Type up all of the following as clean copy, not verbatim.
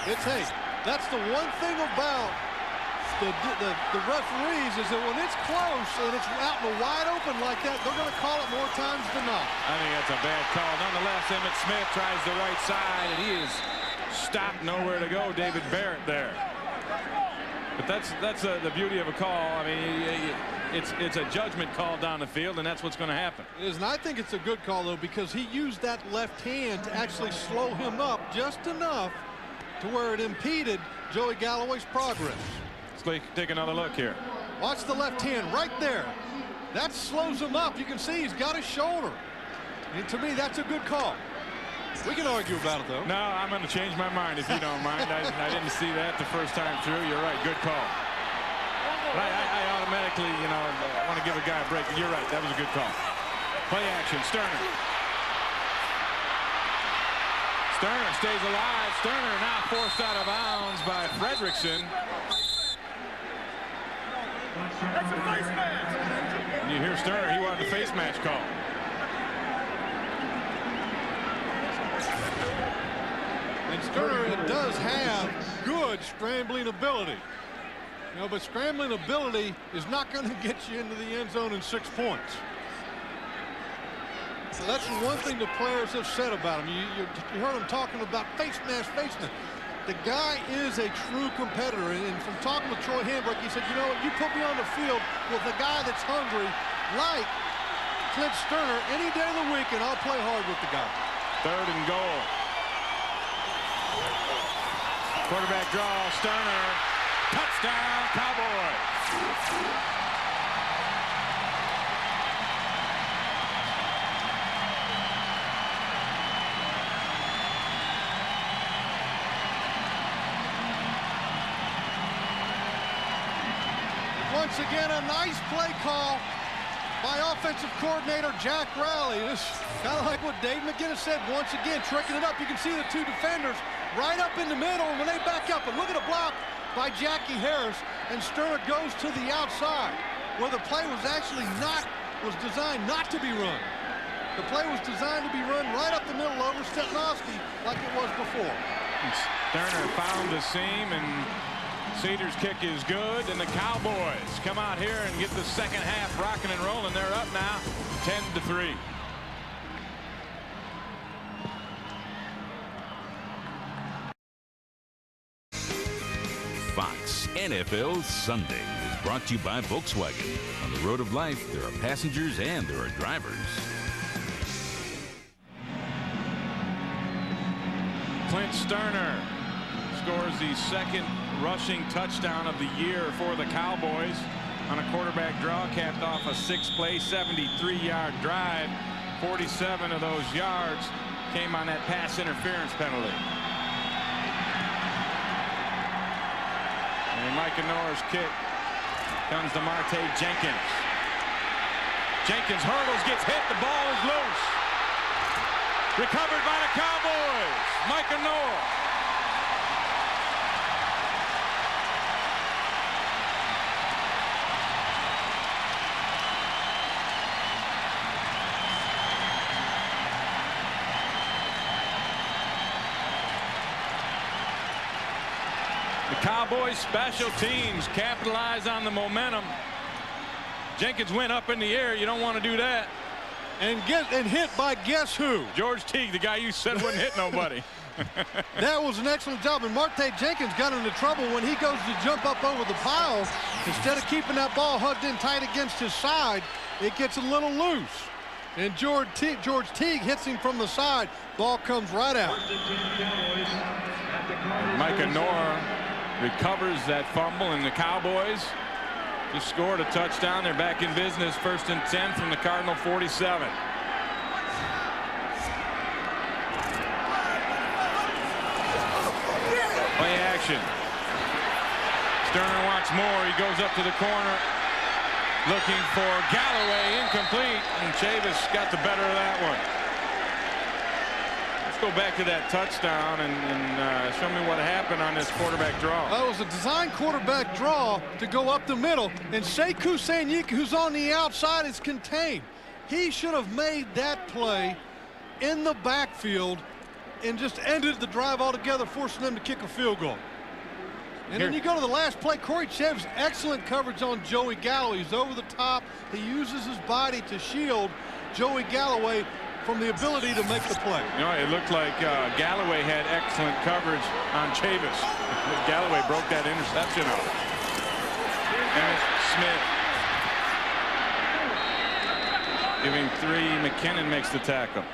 Hey, that's the one thing about the referees is that when it's close and it's out in the wide open like that, they're going to call it more times than not. I think that's a bad call. Nonetheless, Emmitt Smith tries the right side, and he is stopped, nowhere to go. David Barrett there. But that's the beauty of a call. I mean, it's a judgment call down the field, and that's what's going to happen. It is, and I think it's a good call, though, because he used that left hand to actually slow him up just enough to where it impeded Joey Galloway's progress. Let's take another look here. Watch the left hand right there. That slows him up. You can see he's got his shoulder. And to me, that's a good call. We can argue about it, though. No, I'm going to change my mind if you don't mind. I didn't see that the first time through. You're right. Good call. But I automatically, want to give a guy a break. You're right. That was a good call. Play action. Stoerner. Stoerner stays alive. Stoerner now forced out of bounds by Fredrickson. And you hear Stoerner. He wanted a face match call. And Stoerner does have good scrambling ability. But scrambling ability is not going to get you into the end zone in 6 points. So that's one thing the players have said about him. You heard him talking about face mash. The guy is a true competitor. And from talking with Troy Hambrick, he said, you know what, you put me on the field with a guy that's hungry like Clint Stoerner any day of the week, and I'll play hard with the guy. 3rd and goal. Quarterback draw, Stoerner. Touchdown, Cowboys. Once again, a nice play call by offensive coordinator Jack Rowley. This kind of like what Dave McGinnis said, once again, tricking it up. You can see the two defenders right up in the middle, and when they back up, and look at a block by Jackie Harris, and Stoerner goes to the outside, where the play was actually was designed not to be run. The play was designed to be run right up the middle over Stepnoski like it was before. Stoerner found the seam, and Cedars' kick is good, and the Cowboys come out here and get the second half rocking and rolling. They're up now 10-3. Fox NFL Sunday is brought to you by Volkswagen. On the road of life, there are passengers and there are drivers. Clint Stoerner scores the second rushing touchdown of the year for the Cowboys on a quarterback draw, capped off a 6-play, 73-yard drive. 47 of those yards came on that pass interference penalty. And Micah Norris' kick comes to Marte Jenkins. Jenkins hurdles, gets hit, the ball is loose. Recovered by the Cowboys. Micah Norris. The Cowboys special teams capitalize on the momentum. Jenkins went up in the air. You don't want to do that. And hit by guess who? George Teague, the guy you said wouldn't hit nobody. That was an excellent job. And Marte Jenkins got into trouble when he goes to jump up over the pile. Instead of keeping that ball hugged in tight against his side, it gets a little loose. And George Teague hits him from the side. Ball comes right out. Micah Norris recovers that fumble, and the Cowboys just scored a touchdown. They're back in business. 1st and 10 from the Cardinal 47. Play action. Stoerner wants more. He goes up to the corner looking for Galloway. Incomplete, and Chavis got the better of that one. Let's go back to that touchdown and show me what happened on this quarterback draw. That was a design quarterback draw to go up the middle, and Sekou Sanyika, who's on the outside, is contained. He should have made that play in the backfield and just ended the drive altogether, forcing them to kick a field goal. And then you go to the last play. Corey Chev's excellent coverage on Joey Galloway. He's over the top. He uses his body to shield Joey Galloway from the ability to make the play. You know, it looked like Galloway had excellent coverage on Chavis. Galloway broke that interception up. Emmett Smith giving 3. McKinnon makes the tackle.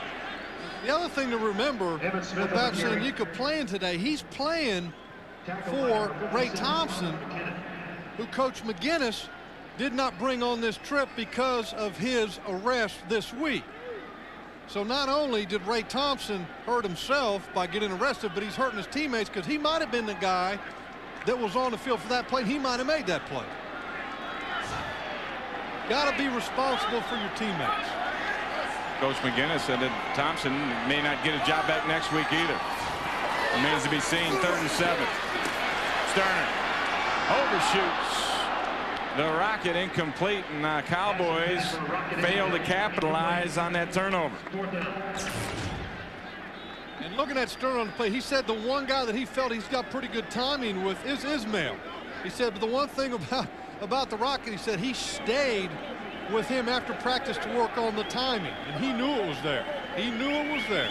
The other thing to remember about Sanika playing today, he's playing for Ray Thompson, who Coach McGinnis did not bring on this trip because of his arrest this week. So not only did Ray Thompson hurt himself by getting arrested, but he's hurting his teammates because he might have been the guy that was on the field for that play. He might have made that play. Got to be responsible for your teammates. Coach McGinnis said that Thompson may not get a job back next week either. Remains to be seen. 3rd and 7. Stoerner overshoots the rocket, incomplete, and Cowboys fail to capitalize on that turnover. And looking at Stoerner on the play, he said the one guy that he felt he's got pretty good timing with is Ismail. He said, but the one thing about the rocket, he said he stayed with him after practice to work on the timing, and he knew it was there. He knew it was there.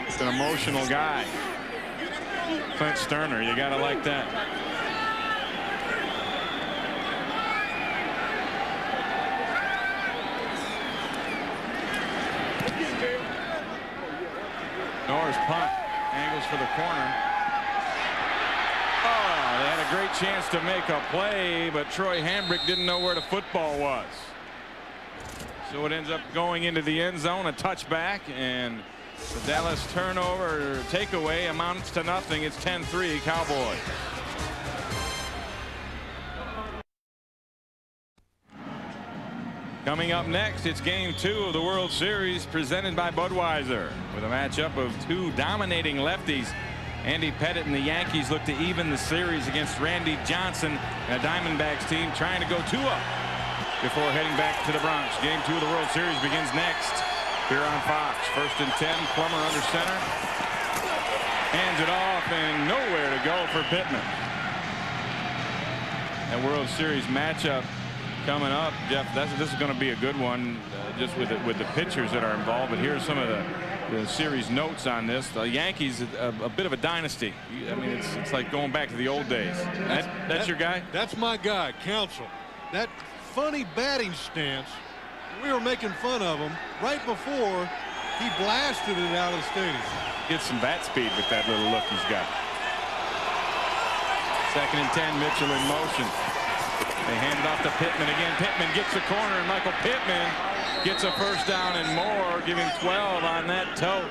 It's an emotional guy. Clint Stoerner, you gotta like that. Norris punt, angles for the corner. Oh, they had a great chance to make a play, but Troy Hambrick didn't know where the football was. So it ends up going into the end zone, a touchback, and the Dallas turnover takeaway amounts to nothing. It's 10-3 Cowboys. Coming up next, it's game 2 of the World Series presented by Budweiser, with a matchup of 2 dominating lefties. Andy Pettitte and the Yankees look to even the series against Randy Johnson and a Diamondbacks team trying to go 2-up before heading back to the Bronx. Game 2 of the World Series begins next here on Fox. 1st and 10. Plummer under center. Hands it off and nowhere to go for Pittman. That World Series matchup coming up, Jeff. This is going to be a good one, just with the pitchers that are involved. But here's some of the series notes on this. The Yankees, a bit of a dynasty. I mean, it's like going back to the old days. That's your guy? That's my guy, Counsell. That funny batting stance, we were making fun of him right before he blasted it out of the stadium. Gets some bat speed with that little look he's got. 2nd and 10, Mitchell in motion. They hand it off to Pittman again. Pittman gets the corner, and Michael Pittman gets a first down and more, giving 12 on that toe.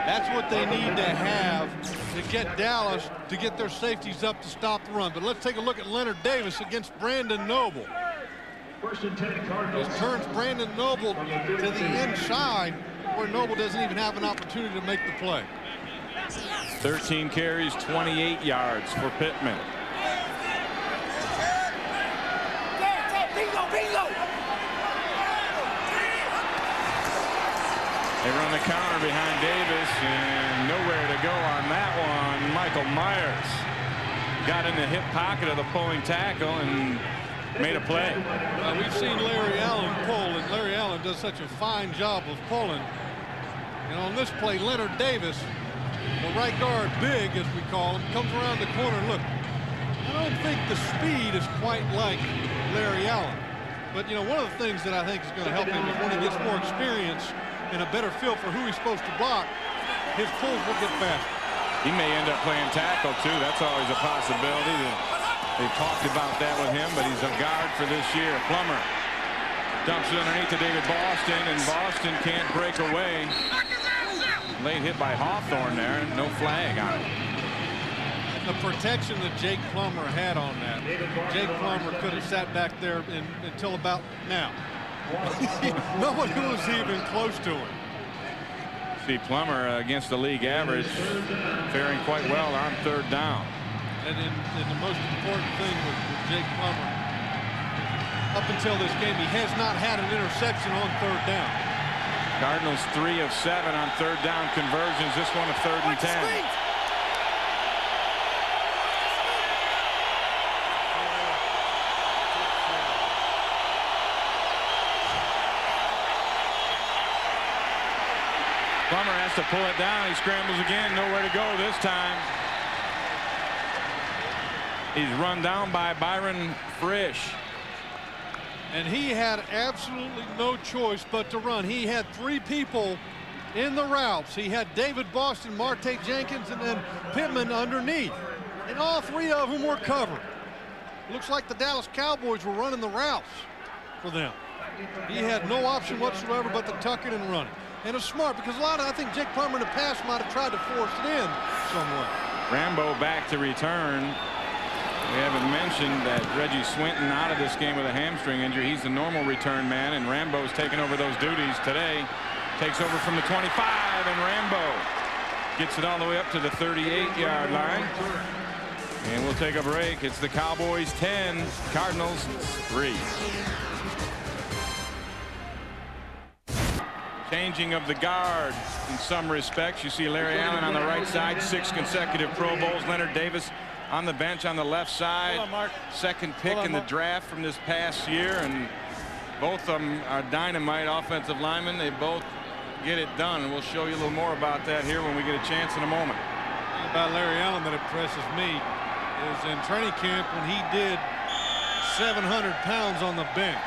That's what they need to have to get Dallas to get their safeties up to stop the run. But let's take a look at Leonard Davis against Brandon Noble. 1st and 10 Cardinals. Just turns Brandon Noble to the inside where Noble doesn't even have an opportunity to make the play. 13 carries, 28 yards for Pittman. They run the counter behind Davis, and nowhere to go on that one. Michael Myers got in the hip pocket of the pulling tackle and made a play. We've seen Larry Allen pull, and Larry Allen does such a fine job of pulling. And on this play, Leonard Davis, the right guard, big as we call him, comes around the corner. Look, I don't think the speed is quite like Larry Allen. But, you know, one of the things that I think is going to help him is when he gets more experience and a better feel for who he's supposed to block, his pulls will get faster. He may end up playing tackle, too. That's always a possibility. They've talked about that with him, but he's a guard for this year. Plummer dumps it underneath to David Boston, and Boston can't break away. Late hit by Hawthorne there, no flag on it. The protection that Jake Plummer had on that. Jake Plummer could have sat back there until about now. Nobody was even close to him. See, Plummer against the league average, faring quite well on 3rd down. And the most important thing with Jake Plummer, up until this game, he has not had an interception on 3rd down. Cardinals 3 of 7 on third down conversions. This one a 3rd and 10. Plummer has to pull it down. He scrambles again. Nowhere to go this time. He's run down by Byron Frisch. And he had absolutely no choice but to run. He had 3 people in the routes. He had David Boston, Marte Jenkins, and then Pittman underneath. And all 3 of them were covered. Looks like the Dallas Cowboys were running the routes for them. He had no option whatsoever but to tuck it and run it. And it's smart because I think Jake Plummer in the past might have tried to force it in somewhat. Rambo back to return. We haven't mentioned that Reggie Swinton out of this game with a hamstring injury. He's the normal return man, and Rambo's taking over those duties today. Takes over from the 25, and Rambo gets it all the way up to the 38-yard line. And we'll take a break. It's the Cowboys 10, Cardinals 3. Changing of the guard in some respects. You see Larry Allen on the right side, 6 consecutive Pro Bowls. Leonard Davis on the bench on the left side. Second pick in the draft from this past year, and both of them are dynamite offensive linemen. They both get it done, and we'll show you a little more about that here when we get a chance in a moment. About Larry Allen that impresses me is in training camp when he did 700 pounds on the bench.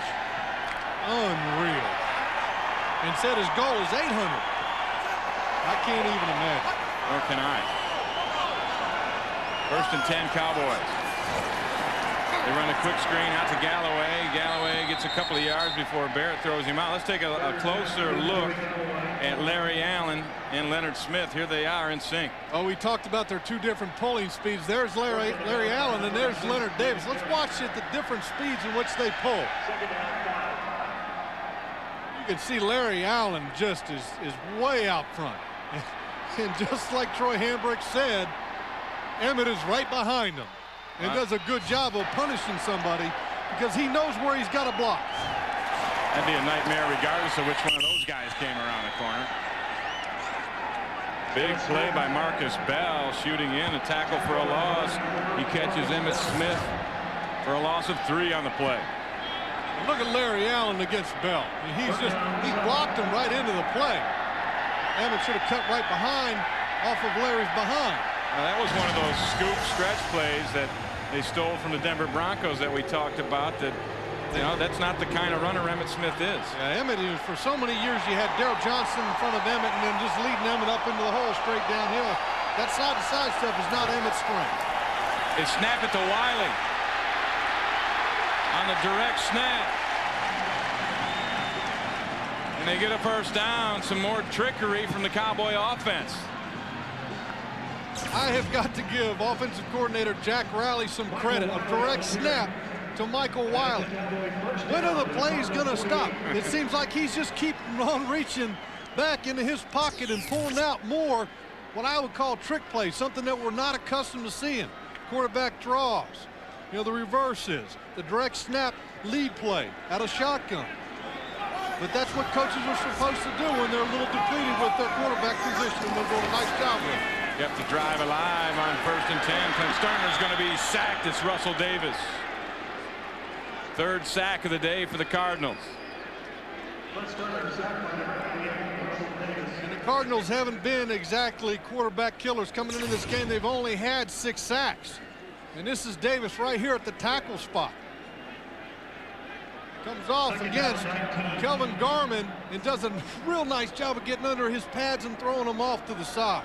Unreal. And said his goal is 800. I can't even imagine. Nor can I. 1st and 10 Cowboys. They run a quick screen out to Galloway. Galloway gets a couple of yards before Barrett throws him out. Let's take a closer look at Larry Allen and Leonard Smith. Here they are in sync. Oh, we talked about their 2 different pulling speeds. There's Larry Allen, and there's Leonard Davis. Let's watch it, the different speeds in which they pull. You can see Larry Allen just is way out front. And just like Troy Hambrick said, Emmett is right behind him and does a good job of punishing somebody because he knows where he's got to block. That'd be a nightmare regardless of which one of those guys came around the corner. Big play by Marcus Bell, shooting in a tackle for a loss. He catches Emmitt Smith for a loss of 3 on the play. And look at Larry Allen against Bell. He blocked him right into the play. Emmett should have cut right behind off of Larry's behind. That was one of those scoop stretch plays that they stole from the Denver Broncos that we talked about. That, you know, that's not the kind of runner Emmitt Smith is. Yeah, Emmett, for so many years, you had Daryl Johnson in front of Emmett and then just leading Emmett up into the hole straight downhill. That side-to-side stuff is not Emmett's strength. They snap it to Wiley on the direct snap. And they get a 1st down. Some more trickery from the Cowboy offense. I have got to give offensive coordinator Jack Rowley some credit. A direct snap to Michael Wiley. When are the plays going to stop? It seems like he's just keeping on reaching back into his pocket and pulling out more what I would call trick plays, something that we're not accustomed to seeing. Quarterback draws, you know, the reverses, the direct snap lead play out of shotgun. But that's what coaches are supposed to do when they're a little depleted with their quarterback position, and they're doing a nice job with it. You have to drive alive on 1st and 10. Clint Stoerner's going to be sacked. It's Russell Davis. 3rd sack of the day for the Cardinals. And the Cardinals haven't been exactly quarterback killers coming into this game. They've only had 6 sacks. And this is Davis right here at the tackle spot. Comes off against Kelvin Garman and does a real nice job of getting under his pads and throwing them off to the side.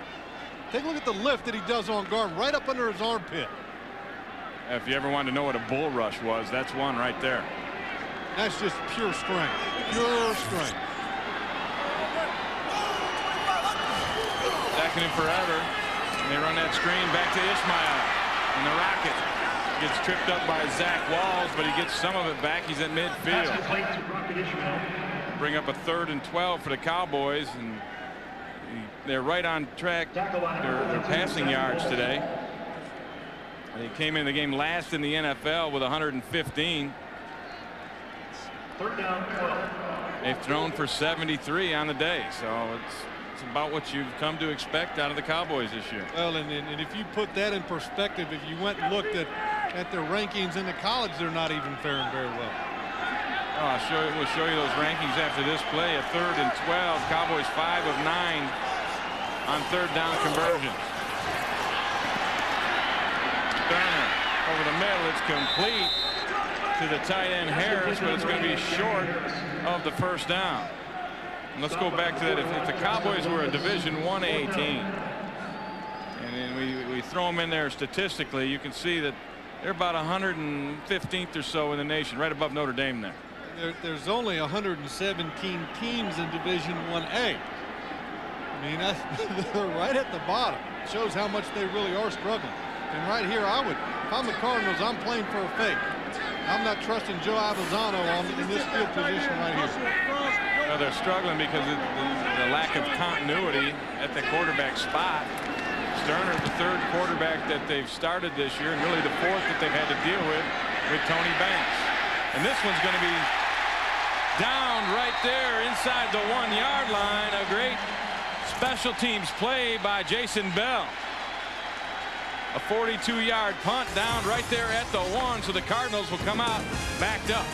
Take a look at the lift that he does on Garman, right up under his armpit. If you ever wanted to know what a bull rush was, that's one right there. That's just pure strength. Pure strength. Stacking him forever. And they run that screen back to Ishmael. And the Rocket gets tripped up by Zach Walls, but he gets some of it back. He's at midfield. Bring up a 3rd and 12 for the Cowboys, and they're right on track. Their passing yards today. They came in the game last in the NFL with 115. 3rd down, 12. They've thrown for 73 on the day, so it's about what you've come to expect out of the Cowboys this year. Well, and if you put that in perspective, if you went and looked at their rankings in the college, they're not even faring very well. Oh, we'll show you those rankings after this play. A 3rd and 12. Cowboys 5 of 9 on 3rd down conversions. Stoerner over the middle. It's complete to the tight end Harris, but it's going to be short of the 1st down. And let's go back to that. If the Cowboys were a Division I team, and then we throw them in there statistically, you can see that they're about 115th or so in the nation, right above Notre Dame there. There's only 117 teams in Division I-A. I mean, they're right at the bottom. It shows how much they really are struggling. And right here, if I'm the Cardinals, I'm playing for a fake. I'm not trusting Joe Avezzano in this field position right here. Well, they're struggling because of the lack of continuity at the quarterback spot. Stoerner, the 3rd quarterback that they've started this year, and really the 4th that they've had to deal with Tony Banks. And this one's going to be down right there inside the 1-yard line. A great special teams play by Jason Bell. A 42-yard punt down right there at the 1, so the Cardinals will come out backed up.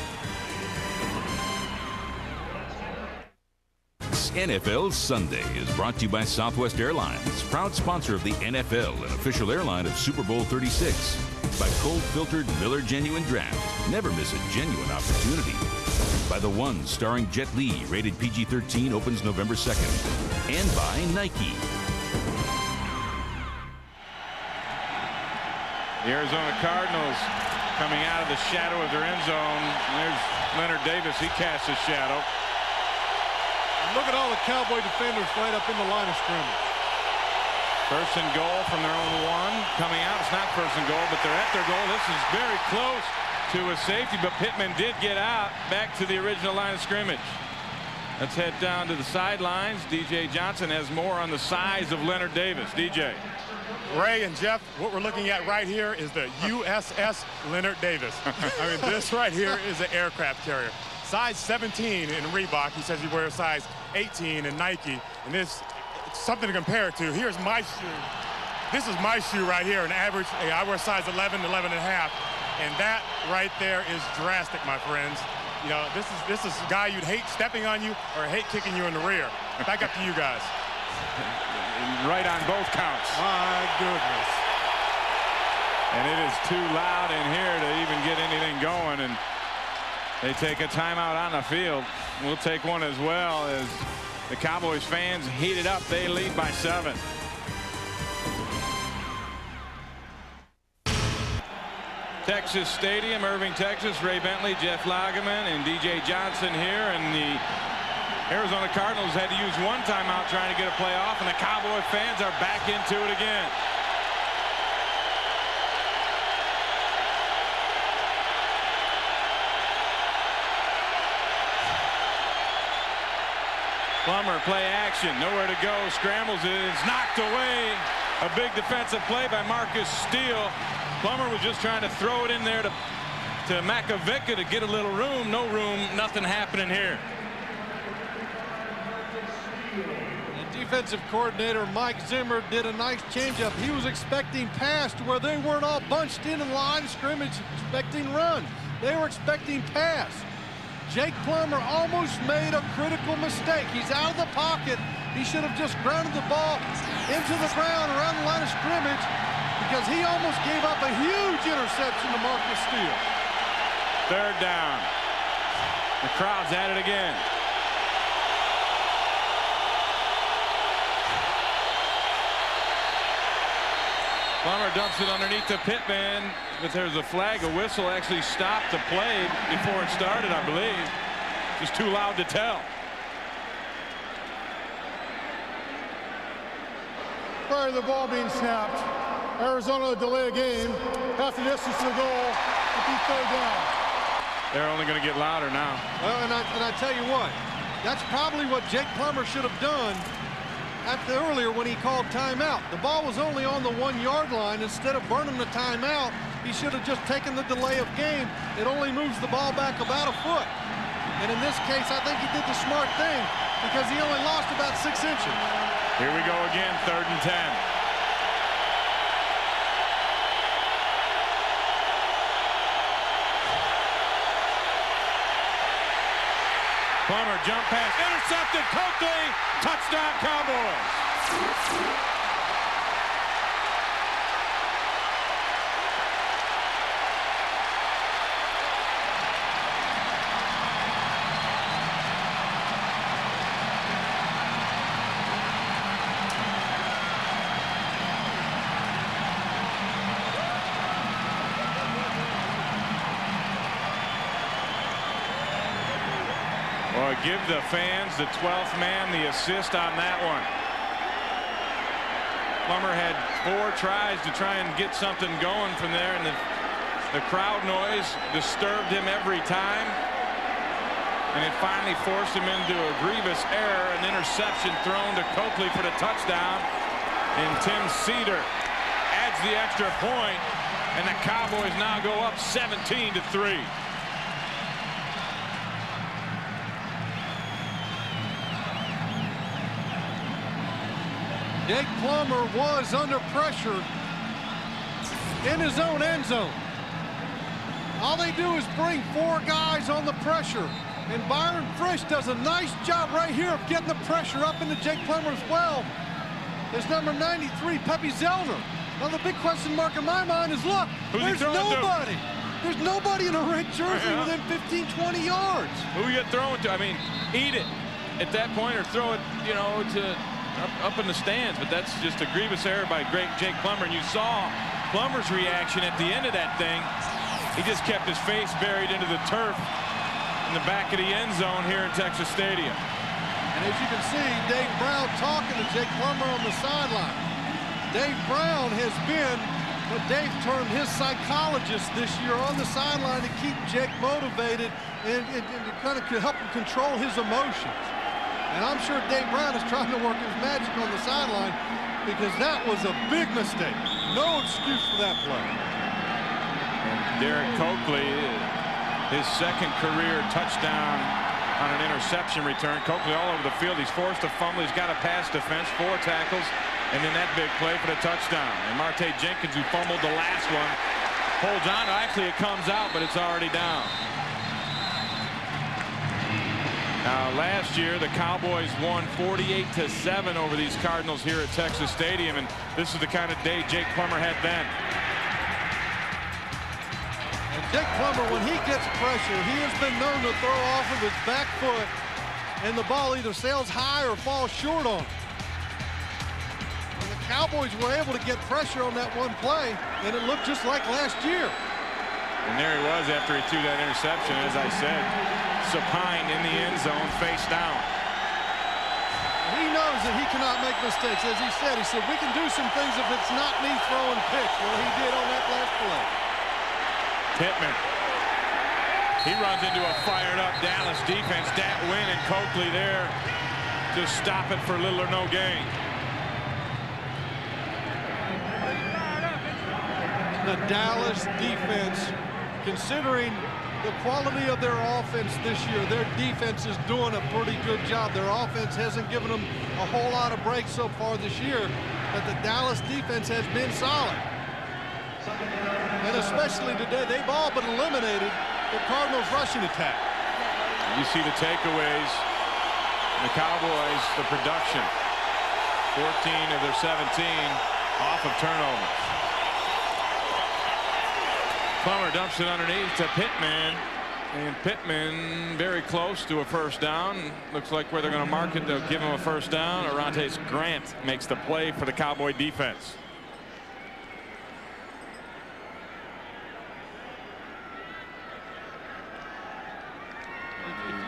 NFL Sunday is brought to you by Southwest Airlines, proud sponsor of the NFL and official airline of Super Bowl 36. By cold-filtered Miller Genuine Draft. Never miss a genuine opportunity. By The One, starring Jet Li, rated PG-13, opens November 2nd. And by Nike. The Arizona Cardinals coming out of the shadow of their end zone. There's Leonard Davis. He casts a shadow. Look at all the Cowboy defenders right up in the line of scrimmage. 1st and goal from their own 1. Coming out, it's not 1st and goal, but they're at their goal. This is very close to a safety, but Pittman did get out back to the original line of scrimmage. Let's head down to the sidelines. DJ Johnson has more on the size of Leonard Davis. DJ. Ray and Jeff, what we're looking at right here is the USS Leonard Davis. I mean, this right here is an aircraft carrier. Size 17 in Reebok. He says he wears size 18 in Nike. And this, something to compare it to. Here's my shoe. This is my shoe right here. An average, I wear size 11, 11 and a half. And that right there is drastic, my friends. You know, this is a guy you'd hate stepping on you or hate kicking you in the rear. Back up to you guys. Right on both counts. My goodness. And it is too loud in here to even get anything going. And they take a timeout on the field. We'll take one as well as the Cowboys fans heat it up. They lead by 7. Texas Stadium, Irving, Texas. Ray Bentley, Jeff Lageman, and DJ Johnson here. And the Arizona Cardinals had to use one timeout trying to get a play off, and the Cowboy fans are back into it again. Plummer, play action, nowhere to go, scrambles it, it's knocked away. A big defensive play by Marcus Steele. Plummer was just trying to throw it in there to Makovicka to get a little room. No room, nothing happening here. The defensive coordinator Mike Zimmer did a nice changeup. He was expecting pass to where they weren't all bunched in line of scrimmage expecting run. They were expecting pass. Jake Plummer almost made a critical mistake. He's out of the pocket. He should have just grounded the ball into the ground around the line of scrimmage because he almost gave up a huge interception to Marcus Steele. 3rd down. The crowd's at it again. Plummer dumps it underneath to Pittman, but there's a flag. A whistle actually stopped the play before it started, I believe. Just too loud to tell. Prior to the ball being snapped, Arizona would delay a game, half the distance to the goal, it'd be 3rd down. They're only going to get louder now. Well, and I tell you what, that's probably what Jake Plummer should have done earlier when he called timeout. The ball was only on the 1-yard line. Instead of burning the timeout, he should have just taken the delay of game. It only moves the ball back about a foot. And in this case, I think he did the smart thing because he only lost about 6 inches. Here we go again, 3rd and 10. Plummer jump pass, intercepted, Coakley, touchdown Cowboys. Well, give the fans, the 12th man, the assist on that one. Plummer had 4 tries to try and get something going from there, and the crowd noise disturbed him every time. And it finally forced him into a grievous error, an interception thrown to Coakley for the touchdown. And Tim Cedar adds the extra point, and the Cowboys now go up 17-3. Jake Plummer was under pressure in his own end zone. All they do is bring 4 guys on the pressure. And Byron Frisch does a nice job right here of getting the pressure up into Jake Plummer's well. There's number 93, Pepe Zellner. Now the big question mark in my mind is, look, there's nobody. There's nobody in a red jersey within 15, 20 yards. Who you throwing to? I mean, eat it at that point or throw it, you know, to up in the stands. But that's just a grievous error by great Jake Plummer. And you saw Plummer's reaction at the end of that thing. He just kept his face buried into the turf in the back of the end zone here in Texas Stadium. And as you can see, Dave Brown talking to Jake Plummer on the sideline. Dave Brown has been what Dave termed his psychologist this year on the sideline to keep Jake motivated and to kind of help him control his emotions. And I'm sure Dave Brown is trying to work his magic on the sideline because that was a big mistake. No excuse for that play. And Derek Coakley, his 2nd career touchdown on an interception return. Coakley all over the field. He's forced a fumble. He's got a pass defense, 4 tackles, and then that big play for the touchdown. And Marte Jenkins, who fumbled the last one, holds on. Actually, it comes out, but it's already down. Last year, the Cowboys won 48-7 over these Cardinals here at Texas Stadium, and this is the kind of day Jake Plummer had then. And Jake Plummer, when he gets pressure, he has been known to throw off of his back foot, and the ball either sails high or falls short on him. And the Cowboys were able to get pressure on that one play, and it looked just like last year. And there he was after he threw that interception, as I said. Supine in the end zone, face down. He knows that he cannot make mistakes. As he said, we can do some things if it's not me throwing picks. Well, he did on that last play. Pittman. He runs into a fired-up Dallas defense. Dat Wynn and Coakley there to stop it for little or no gain. The Dallas defense, considering the quality of their offense this year, their defense is doing a pretty good job. Their offense hasn't given them a whole lot of breaks so far this year, but the Dallas defense has been solid. And especially today, they've all but eliminated the Cardinals' rushing attack. You see the takeaways. The Cowboys, the production. 14 of their 17 off of turnovers. Plummer dumps it underneath to Pittman, and Pittman very close to a first down. Looks like where they're going to mark it, they'll give him a first down. Orontes Grant makes the play for the Cowboy defense.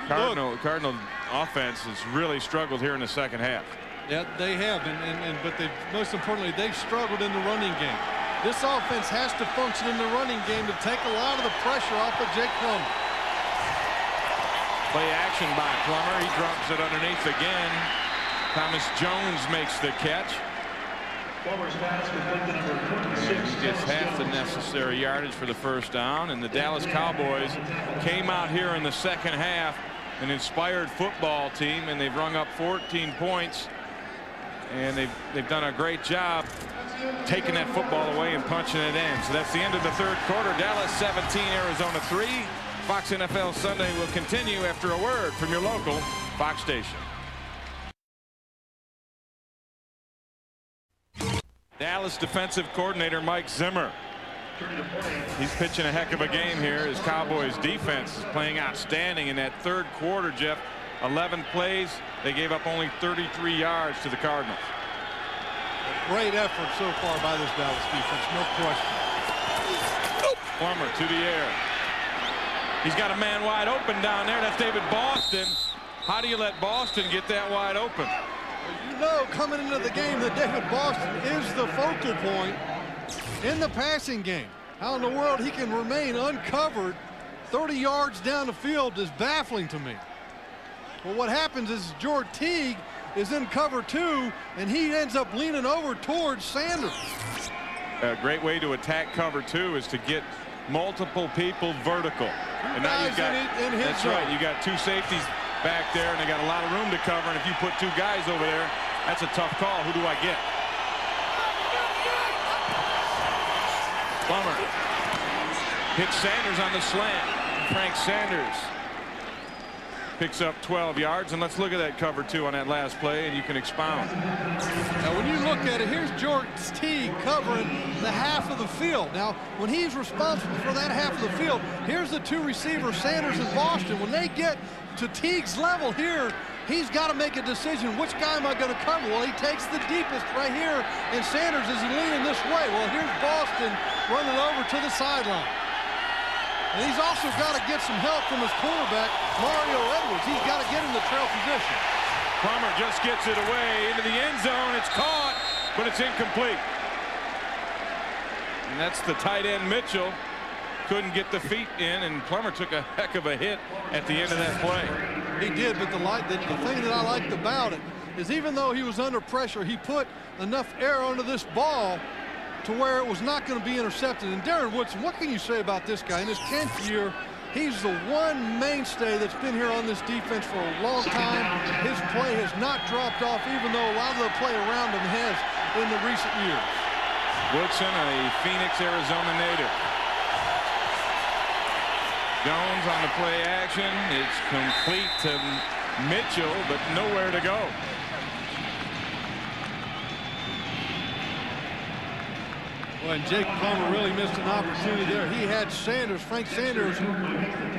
Cardinal offense has really struggled here in the second half. Yeah, they have, but most importantly, they've struggled in the running game. This offense has to function in the running game to take a lot of the pressure off of Jake Plummer. Play action by Plummer. He drops it underneath again. Thomas Jones makes the catch. Plummer's pass completed number 26. Gets half the necessary yardage for the first down, and the Dallas Cowboys came out here in the second half an inspired football team, and they've rung up 14 points, and they've done a great job taking that football away and punching it in. So that's the end of the third quarter. Dallas 17, Arizona 3. Fox NFL Sunday will continue after a word from your local Fox station. Dallas defensive coordinator Mike Zimmer. He's pitching a heck of a game here. His Cowboys defense is playing outstanding in that third quarter, Jeff. 11 plays. They gave up only 33 yards to the Cardinals. Great effort so far by this Dallas defense, no question. Plummer to the air. He's got a man wide open down there. That's David Boston. How do you let Boston get that wide open? You know, coming into the game that David Boston is the focal point in the passing game. How in the world he can remain uncovered 30 yards down the field is baffling to me. Well, what happens is George Teague is in cover 2, and he ends up leaning over towards Sanders. A great way to attack cover 2 is to get multiple people vertical. And now you've got, in his that's zone. right, you got 2 safeties back there, and they got a lot of room to cover. And if you put 2 guys over there, that's a tough call. Who do I get? Plummer hits Sanders on the slant. Frank Sanders picks up 12 yards, and let's look at that cover 2 on that last play, and you can expound. Now, when you look at it, here's George Teague covering the half of the field. Now, when he's responsible for that half of the field, here's the 2 receivers, Sanders and Boston. When they get to Teague's level here, he's got to make a decision. Which guy am I going to cover? Well, he takes the deepest right here, and Sanders is leaning this way. Well, here's Boston running over to the sideline. And he's also got to get some help from his cornerback, Mario Edwards. He's got to get in the trail position. Plummer just gets it away into the end zone. It's caught, but it's incomplete. And that's the tight end, Mitchell. Couldn't get the feet in, and Plummer took a heck of a hit at the end of that play. He did, but the thing that I liked about it is even though he was under pressure, he put enough air onto this ball to where it was not going to be intercepted. And Darren Woodson, what can you say about this guy? In his 10th year, he's the one mainstay that's been here on this defense for a long time. His play has not dropped off, even though a lot of the play around him has in the recent years. Woodson, a Phoenix, Arizona native. Jones on the play action. It's complete to Mitchell, but nowhere to go. Well, and Jake Plummer really missed an opportunity there. He had Sanders, Frank Sanders,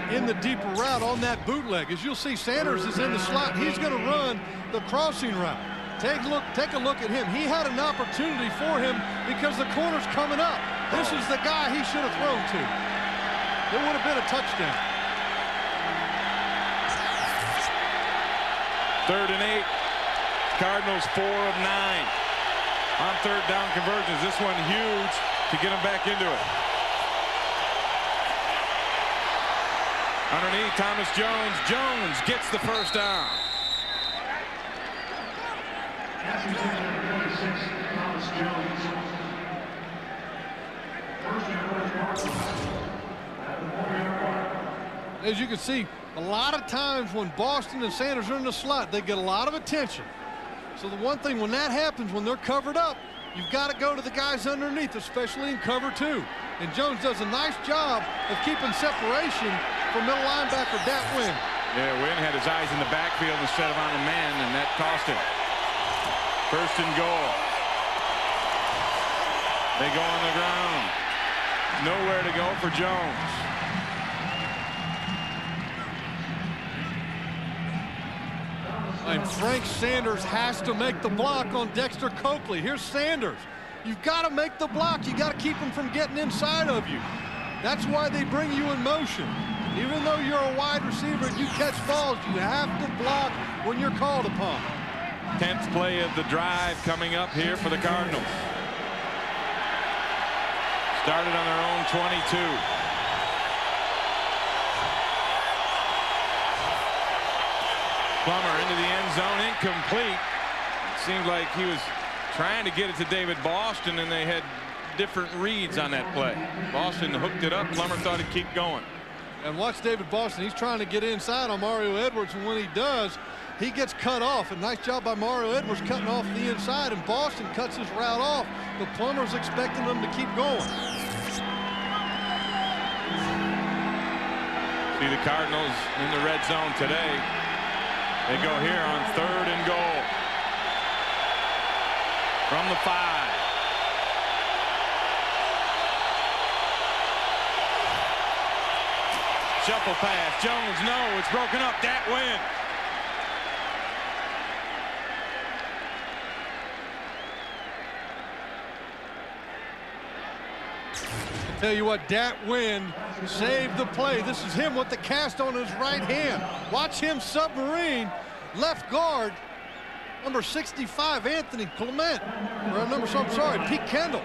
in the deeper route on that bootleg. As you'll see, Sanders is in the slot. He's going to run the crossing route. Take a look at him. He had an opportunity for him because the corner's coming up. This is the guy he should have thrown to. It would have been a touchdown. 3rd and 8. Cardinals 4 of 9. On 3rd down conversions. This one huge to get them back into it. Underneath, Thomas Jones. Jones gets the first down. As you can see, a lot of times when Boston and Sanders are in the slot, they get a lot of attention. So the one thing, when that happens, when they're covered up, you've got to go to the guys underneath, especially in cover 2. And Jones does a nice job of keeping separation from middle linebacker Dat Wynn. Yeah, Wynn had his eyes in the backfield instead of on a man, and that cost him. 1st and goal. They go on the ground. Nowhere to go for Jones. And Frank Sanders has to make the block on Dexter Coakley. Here's Sanders. You've got to make the block. You got to keep him from getting inside of you. That's why they bring you in motion. Even though you're a wide receiver and you catch balls, you have to block when you're called upon. 10th play of the drive coming up here for the Cardinals. Started on their own 22. Plummer into the end zone, incomplete. It seemed like he was trying to get it to David Boston, and they had different reads on that play. Boston hooked it up. Plummer thought he'd keep going. And watch David Boston. He's trying to get inside on Mario Edwards, and when he does, he gets cut off. A nice job by Mario Edwards cutting off the inside, and Boston cuts his route off, but Plummer's expecting them to keep going. See the Cardinals in the red zone today. They go here on 3rd and goal. From the 5. Shuffle pass. Jones, no, it's broken up. Dat win. Tell you what, Dat Win saved the play. This is him with the cast on his right hand. Watch him submarine left guard, number 65, Anthony Clement. Or number, I'm sorry, Pete Kendall.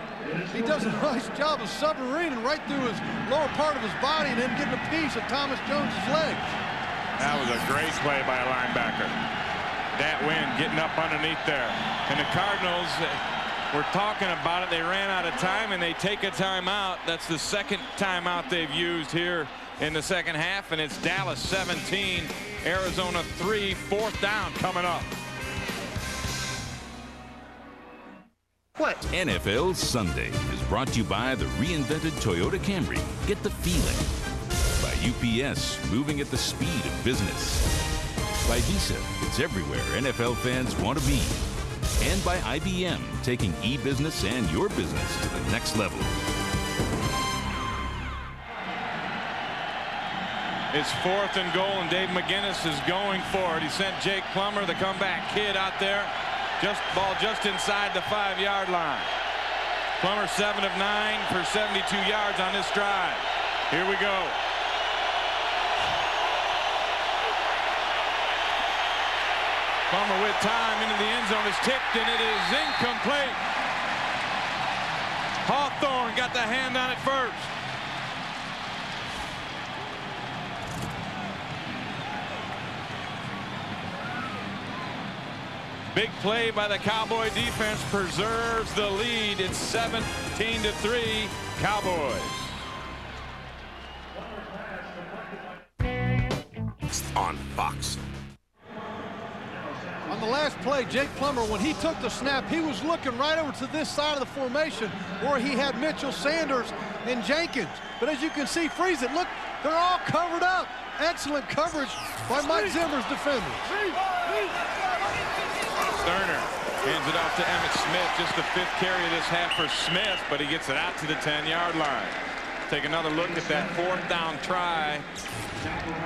He does a nice job of submarining right through his lower part of his body and then getting a piece of Thomas Jones's legs. That was a great play by a linebacker. Dat Win getting up underneath there. And the Cardinals, we're talking about it. They ran out of time and they take a timeout. That's the second timeout they've used here in the second half, and it's Dallas 17, Arizona 3, 4th down coming up. What? NFL Sunday is brought to you by the reinvented Toyota Camry. Get the feeling. By UPS, moving at the speed of business. By Visa, it's everywhere NFL fans want to be. And by IBM, taking e-business and your business to the next level. It's 4th and goal, and Dave McGinnis is going for it. He sent Jake Plummer, the comeback kid, out there. Ball just inside the 5-yard line. Plummer 7 of 9 for 72 yards on this drive. Here we go. Plummer with time into the end zone is tipped, and it is incomplete. Hawthorne got the hand on it first. Big play by the Cowboy defense preserves the lead. It's 17-3 Cowboys. On Fox. On the last play, Jake Plummer, when he took the snap, he was looking right over to this side of the formation where he had Mitchell, Sanders, and Jenkins. But as you can see, freeze it. Look, they're all covered up. Excellent coverage by Mike Zimmer's defenders. Stoerner hands it off to Emmitt Smith. Just the 5th carry of this half for Smith, but he gets it out to the 10-yard line. Take another look at that 4th down try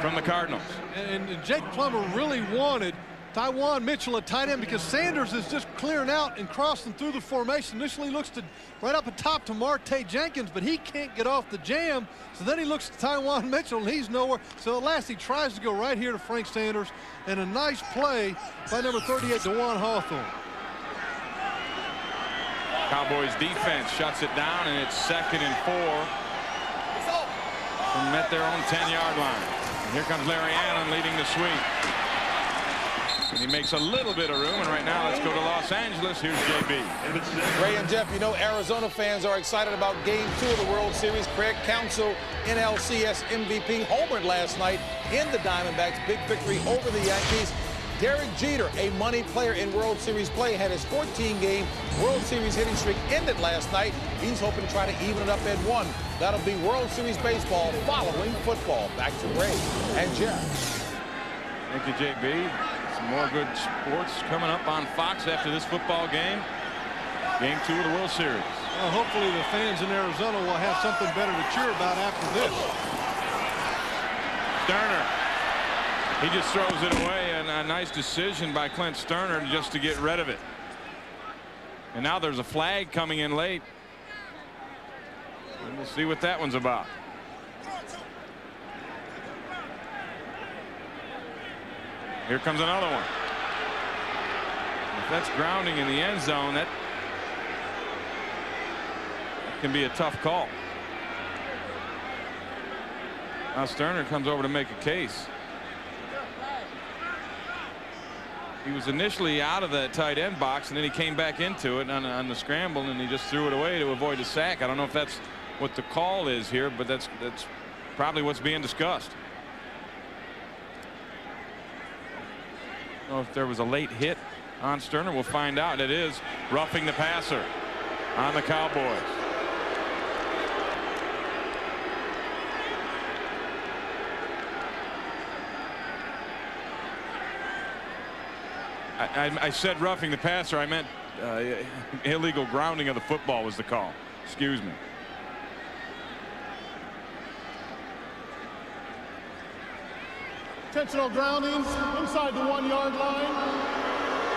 from the Cardinals. And Jake Plummer really wanted Tywan Mitchell at tight end because Sanders is just clearing out and crossing through the formation. Initially looks to right up atop to Marte Jenkins, but he can't get off the jam. So then he looks to Tywan Mitchell, and he's nowhere. So at last he tries to go right here to Frank Sanders, and a nice play by number 38, DeJuan Hawthorne. Cowboys defense shuts it down, and it's 2nd and 4. From at their own 10-yard line. And here comes Larry Allen leading the sweep. And he makes a little bit of room, and right now let's go to Los Angeles. Here's JB. Ray and Jeff, you know Arizona fans are excited about Game 2 of the World Series. Craig Counsell, NLCS MVP, homered last night in the Diamondbacks' big victory over the Yankees. Derek Jeter, a money player in World Series play, had his 14-game World Series hitting streak ended last night. He's hoping to try to even it up at 1. That'll be World Series baseball following football. Back to Ray and Jeff. Thank you, JB. Some more good sports coming up on Fox after this football game. Game 2 of the World Series. Well, hopefully the fans in Arizona will have something better to cheer about after this. Stoerner. He just throws it away, and a nice decision by Clint Stoerner just to get rid of it. And now there's a flag coming in late. And we'll see what that one's about. Here comes another one. If that's grounding in the end zone, that can be a tough call. Now Stoerner comes over to make a case. He was initially out of that tight end box, and then he came back into it on the scramble, and he just threw it away to avoid a sack. I don't know if that's what the call is here, but that's probably what's being discussed. I don't know if there was a late hit on Stoerner. We'll find out. It is roughing the passer on the Cowboys. I said roughing the passer. I meant illegal grounding of the football was the call. Excuse me. Intentional groundings inside the 1-yard line.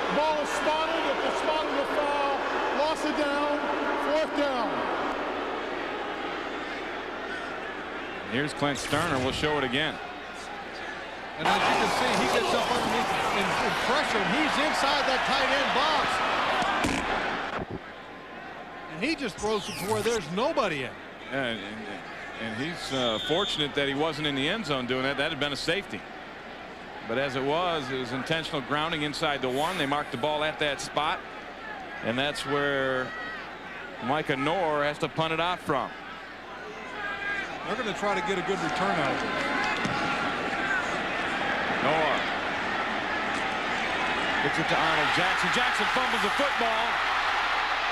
The ball is spotted. If it's spotted, a foul. Loss it down. 4th down. Here's Clint Stoerner. We'll show it again. And as you can see, he gets up underneath in pressure, and he's inside that tight end box. And he just throws it to where there's nobody at. And he's fortunate that he wasn't in the end zone doing that. That had been a safety. But as it was intentional grounding inside the 1. They marked the ball at that spot. And that's where Micah Noor has to punt it out from. They're going to try to get a good return out of it. Noor gets it to Arnold Jackson. Jackson fumbles the football,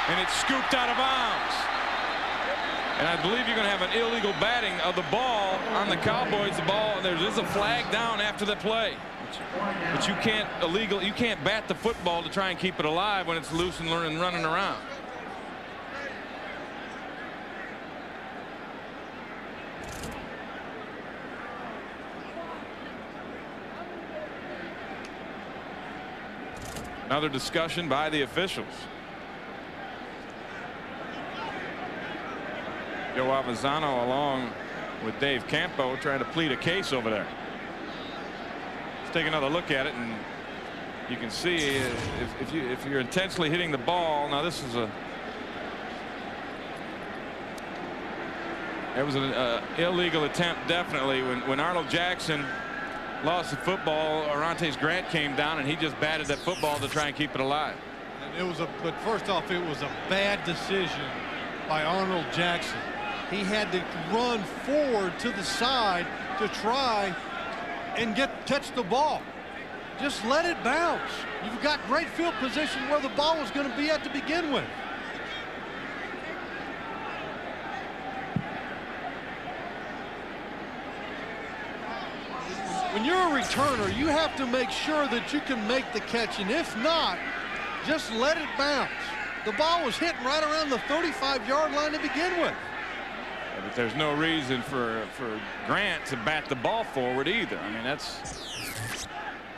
and it's scooped out of bounds. And I believe you're going to have an illegal batting of the ball on the Cowboys. The ball, there is a flag down after the play. But you can't bat the football to try and keep it alive when it's loose and running around. Another discussion by the officials. Joe Avizano along with Dave Campo trying to plead a case over there. Let's take another look at it, and you can see if you're intensely hitting the ball. Now this is there was an illegal attempt definitely when Arnold Jackson lost the football. Orontes Grant came down and he just batted that football to try and keep it alive. And but first off, it was a bad decision by Arnold Jackson. He had to run forward to the side to try and catch the ball. Just let it bounce. You've got great field position where the ball was going to be at to begin with. When you're a returner, you have to make sure that you can make the catch, and if not, just let it bounce. The ball was hitting right around the 35-yard line to begin with. Yeah, but there's no reason for Grant to bat the ball forward either. I mean, that's.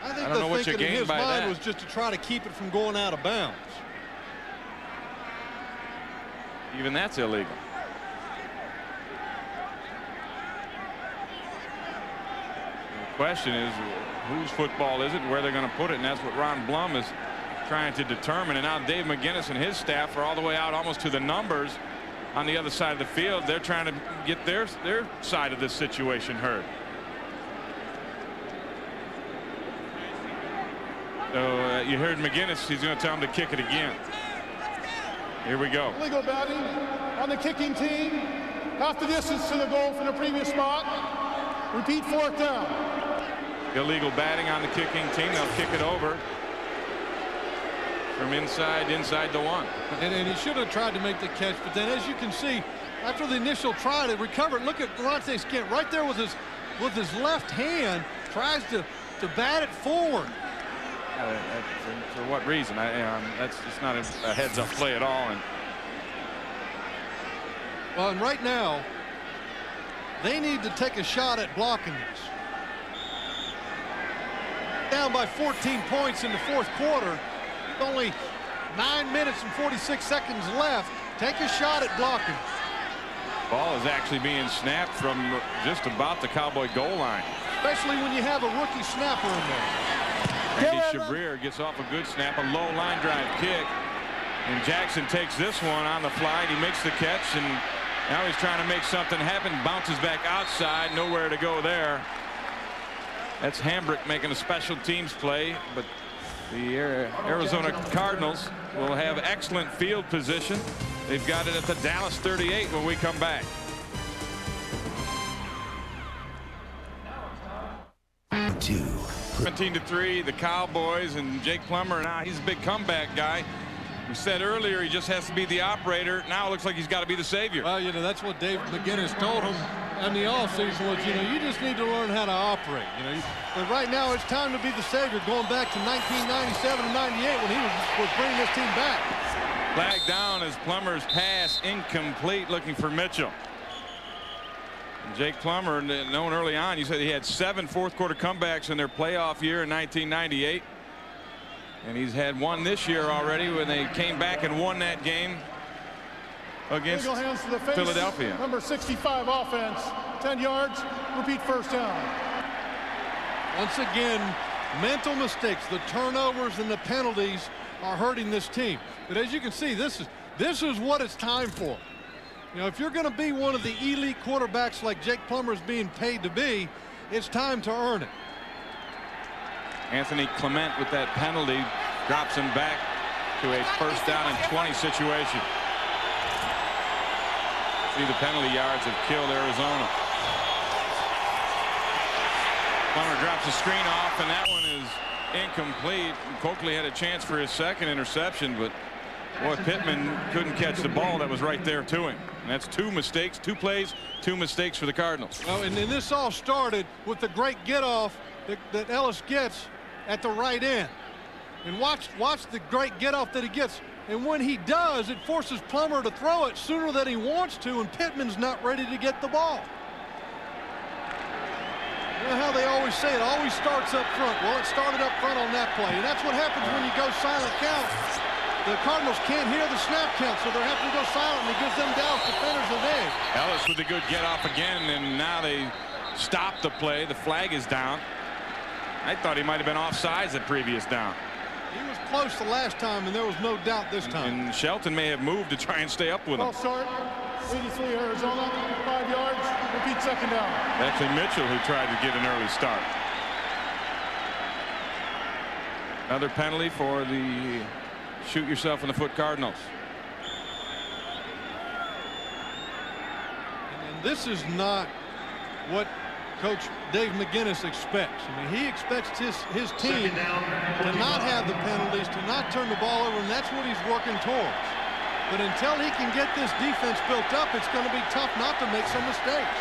I think don't know what you thinking in gained his by mind that. was just to try to keep it from going out of bounds. Even that's illegal. The question is, whose football is it and where they're going to put it, and that's what Ron Blum is trying to determine. And now Dave McGinnis and his staff are all the way out almost to the numbers on the other side of the field. They're trying to get their side of this situation heard. So you heard McGinnis. He's going to tell him to kick it again. Here we go. Illegal batting on the kicking team. Half the distance to the goal from the previous spot. Repeat, 4th down. Illegal batting on the kicking team. They'll kick it over from inside the 1. And he should have tried to make the catch, but then as you can see, after the initial try to recover, look at Orontes Grant right there with his left hand, tries to bat it forward. For what reason? That's just not a heads-up play at all. And right now, they need to take a shot at blocking this. Down by 14 points in the 4th quarter. Only 9 minutes and 46 seconds left. Take a shot at blocking. Ball is actually being snapped from just about the Cowboy goal line. Especially when you have a rookie snapper in there. Randy Shabrir gets off a good snap, a low line drive kick. And Jackson takes this one on the fly, and he makes the catch, and now he's trying to make something happen. Bounces back outside, nowhere to go there. That's Hambrick making a special teams play, but the Arizona Cardinals will have excellent field position. They've got it at the Dallas 38 when we come back. 2. 17-3, the Cowboys, and Jake Plummer. Now he's a big comeback guy. We said earlier he just has to be the operator. Now it looks like he's got to be the savior. Well, that's what Dave McGinnis told him in the offseason was, you just need to learn how to operate. But right now it's time to be the savior, going back to 1997 and 98 when he was bringing this team back. Flag down as Plummer's pass incomplete, looking for Mitchell. And Jake Plummer, known early on, you said he had 7 fourth-quarter comebacks in their playoff year in 1998. And he's had one this year already when they came back and won that game against hands to the face. Philadelphia. Number 65 offense, 10 yards, repeat first down. Once again, mental mistakes, the turnovers and the penalties are hurting this team. But as you can see, this is what it's time for. If you're going to be one of the elite quarterbacks like Jake Plummer is being paid to be, it's time to earn it. Anthony Clement with that penalty drops him back to a first down and 20 situation. See, the penalty yards have killed Arizona. Plummer drops the screen off, and that one is incomplete. Coakley had a chance for his second interception, but boy, Pittman couldn't catch the ball that was right there to him. And that's 2 mistakes, 2 plays, 2 mistakes for the Cardinals. Well, and then this all started with the great get-off that Ellis gets at the right end. And watch the great get-off that he gets. And when he does, it forces Plummer to throw it sooner than he wants to, and Pittman's not ready to get the ball. You know how they always say it always starts up front. Well, it started up front on that play, and that's what happens when you go silent count. The Cardinals can't hear the snap count, so they're having to go silent, and it gives them Dallas defenders an edge. Ellis with a good get-off again, and now they stop the play. The flag is down. I thought he might have been offsides the previous down. He was close the last time, and there was no doubt this time. And Shelton may have moved to try and stay up with him. Ball start, 83 Arizona, 5 yards, repeat second down. Actually, Mitchell who tried to get an early start. Another penalty for the shoot yourself in the foot Cardinals. And this is not what Coach Dave McGinnis expects. He expects his team to not have the penalties, to not turn the ball over, and that's what he's working towards. But until he can get this defense built up, it's going to be tough not to make some mistakes.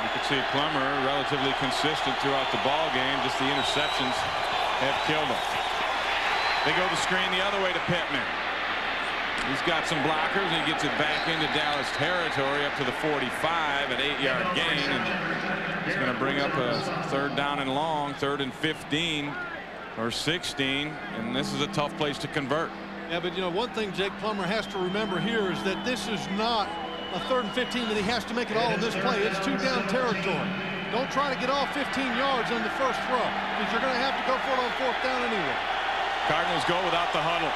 You can see Plummer relatively consistent throughout the ball game. Just the interceptions have killed him. They go the screen the other way to Pittman. He's got some blockers, and he gets it back into Dallas territory up to the 45, an 8-yard gain. And he's going to bring up a 3rd down and long, 3rd and 15 or 16. And this is a tough place to convert. Yeah, but one thing Jake Plummer has to remember here is that this is not a 3rd and 15 that he has to make it all in this play. It's 2-down territory. Don't try to get off 15 yards on the first throw, because you're going to have to go for it on 4th down anyway. Cardinals go without the huddle.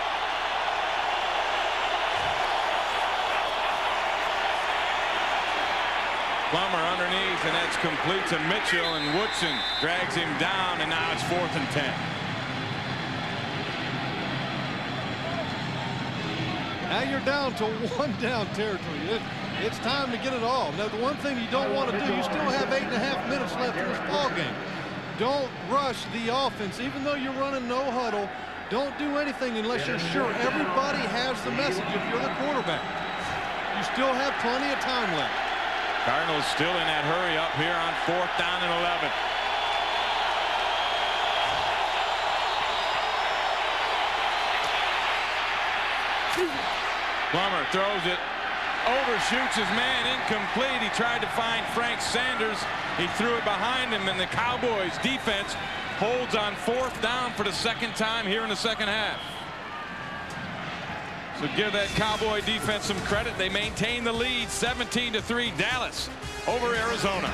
Plummer underneath, and that's complete to Mitchell, and Woodson drags him down, and now it's 4th and 10. Now you're down to 1-down territory. It's time to get it all. Now, the one thing you don't want to do, you still have 8.5 minutes left in this ball game. Don't rush the offense. Even though you're running no huddle, don't do anything unless you're sure everybody has the message if you're the quarterback. You still have plenty of time left. Cardinals still in that hurry up here on 4th down and 11. Plummer throws it, overshoots his man, incomplete. He tried to find Frank Sanders. He threw it behind him, and the Cowboys defense holds on 4th down for the 2nd time here in the 2nd half. So give that Cowboy defense some credit. They maintain the lead, 17-3, Dallas over Arizona.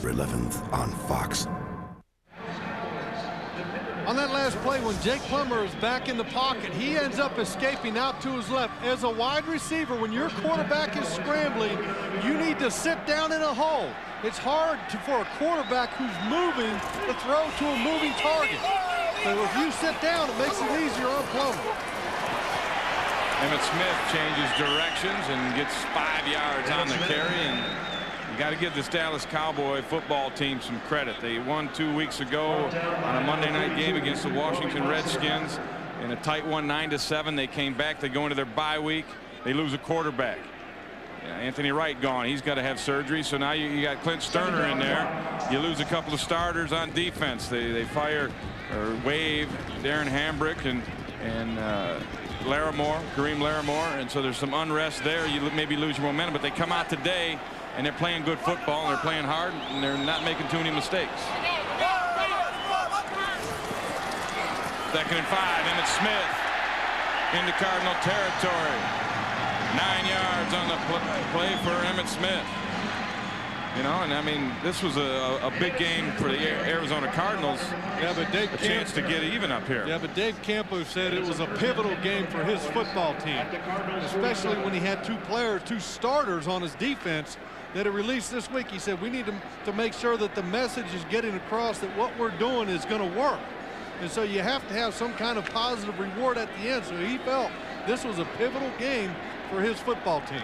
11th on Fox. On that last play, when Jake Plummer is back in the pocket, he ends up escaping out to his left. As a wide receiver, when your quarterback is scrambling, you need to sit down in a hole. It's hard for a quarterback who's moving to throw to a moving target. So if you sit down, it makes it easier on Plummer. Emmett Smith changes directions and gets 5 yards on the carry. And you got to give this Dallas Cowboy football team some credit. They won 2 weeks ago on a Monday night game against the Washington Redskins in a tight one, 9-7. They came back. They go into their bye week. They lose a quarterback. Anthony Wright gone. He's got to have surgery. So now you got Clint Stoerner in there. You lose a couple of starters on defense. They fire or waive Darren Hambrick and Kareem Larimore, and so there's some unrest there. You maybe lose your momentum, but they come out today and they're playing good football and they're playing hard and they're not making too many mistakes. 2nd and 5. Emmitt Smith into Cardinal territory. 9 yards on the play for Emmitt Smith. You know, and I mean, this was a big game for the Arizona Cardinals. Yeah, but Dave a chance to get even up here. Yeah, but Dave Campo said it was a pivotal game for his football team, especially when he had two starters on his defense that are released this week. He said we need to make sure that the message is getting across that what we're doing is going to work. And so you have to have some kind of positive reward at the end. So he felt this was a pivotal game for his football team.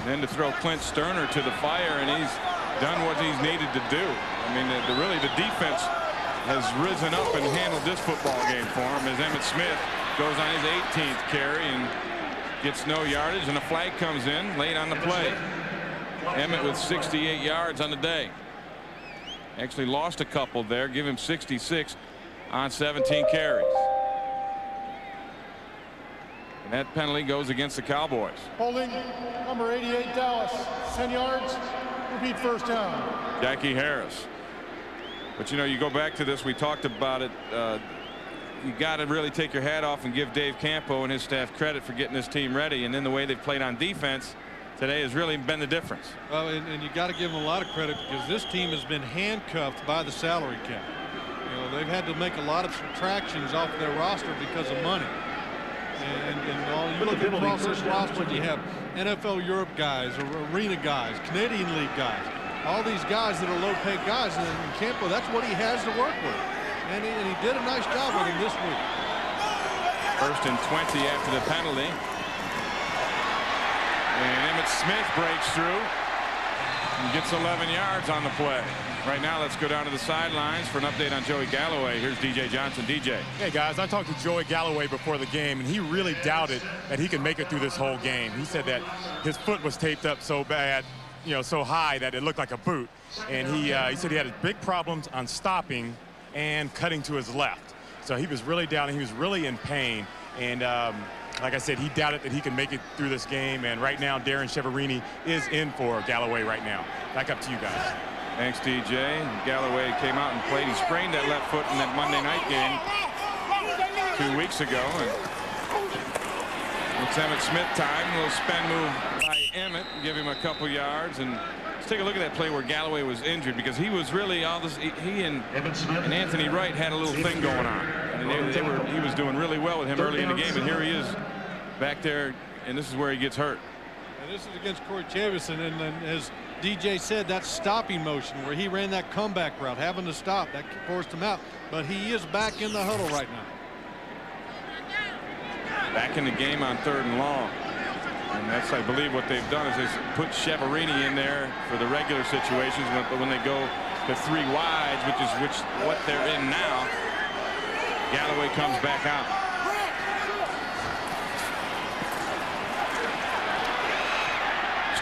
And then to throw Clint Stoerner to the fire, and he's done what he's needed to do. I mean, really the defense has risen up and handled this football game for him as Emmitt Smith goes on his 18th carry and gets no yardage, and a flag comes in late on the play. Emmitt with 68 yards on the day. Actually lost a couple there, give him 66 on 17 carries. And that penalty goes against the Cowboys. Holding number 88 Dallas, 10 yards, repeat first down. Jackie Harris. But you know, you go back to this, we talked about it. You got to really take your hat off and give Dave Campo and his staff credit for getting this team ready, and then the way they've played on defense today has really been the difference. Well, and you got to give them a lot of credit because this team has been handcuffed by the salary cap. You know, they've had to make a lot of subtractions off their roster because of money. And all you look across this roster, you have NFL Europe guys, or arena guys, Canadian League guys, all these guys that are low-paid guys, and Campo, that's what he has to work with. And he did a nice job with him this week. 1st and 20 after the penalty. And Emmitt Smith breaks through and gets 11 yards on the play. Right now, let's go down to the sidelines for an update on Joey Galloway. Here's DJ Johnson. DJ. Hey, guys, I talked to Joey Galloway before the game, and he really doubted that he could make it through this whole game. He said that his foot was taped up so bad, you know, so high that it looked like a boot. And he said he had big problems on stopping and cutting to his left. So he was really down, and he was really in pain. And like I said, he doubted that he could make it through this game. And right now, Darren Chiaverini is in for Galloway right now. Back up to you guys. Thanks, DJ. Galloway came out and played. He sprained that left foot in that Monday night game 2 weeks ago. And it's Emmitt Smith time. A little spin move by Emmitt. Give him a couple yards. And let's take a look at that play where Galloway was injured, because he was really all this. He and Anthony Wright had a little thing going on. And he was doing really well with him early in the game. And here he is back there, and this is where he gets hurt. And this is against Corey Chavison, and as DJ said, that stopping motion where he ran that comeback route, having to stop, that forced him out. But he is back in the huddle right now. Back in the game on 3rd and long. And that's, I believe, what they've done is they put Chiaverini in there for the regular situations, but when they go to 3 wides, which is what they're in now, Galloway comes back out.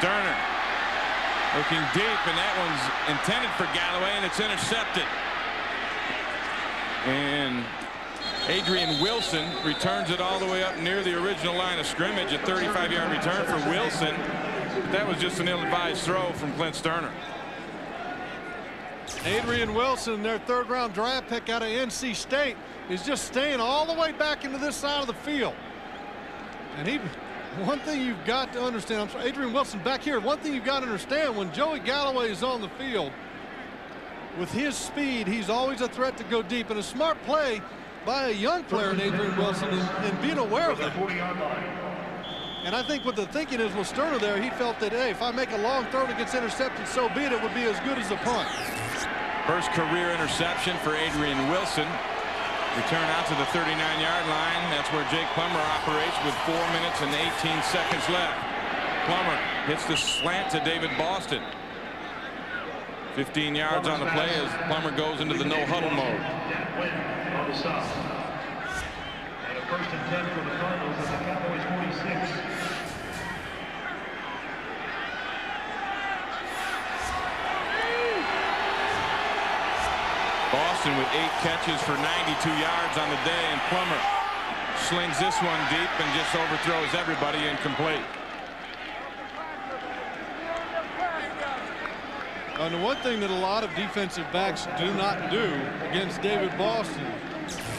Stoerner looking deep, and that one's intended for Galloway, and it's intercepted. And Adrian Wilson returns it all the way up near the original line of scrimmage. A 35-yard return for Wilson. But that was just an ill-advised throw from Clint Stoerner. Adrian Wilson, their 3rd-round draft pick out of NC State, is just staying all the way back into this side of the field. And one thing you've got to understand, I'm sorry, Adrian Wilson back here, one thing you've got to understand, when Joey Galloway is on the field, with his speed, he's always a threat to go deep. And a smart play by a young player in Adrian Wilson and being aware of that. And I think what the thinking is with Stoerner there, he felt that, hey, if I make a long throw that gets intercepted, so be it. It would be as good as a punt. First career interception for Adrian Wilson. Return out to the 39-yard line. That's where Jake Plummer operates with 4 minutes and 18 seconds left. Plummer hits the slant to David Boston. 15 yards on the play as Plummer goes into the no-huddle mode. On the stop. And a 1st and 10 for the Cardinals at the Cowboys 46. Boston with 8 catches for 92 yards on the day, and Plummer slings this one deep and just overthrows everybody, incomplete. And the one thing that a lot of defensive backs do not do against David Boston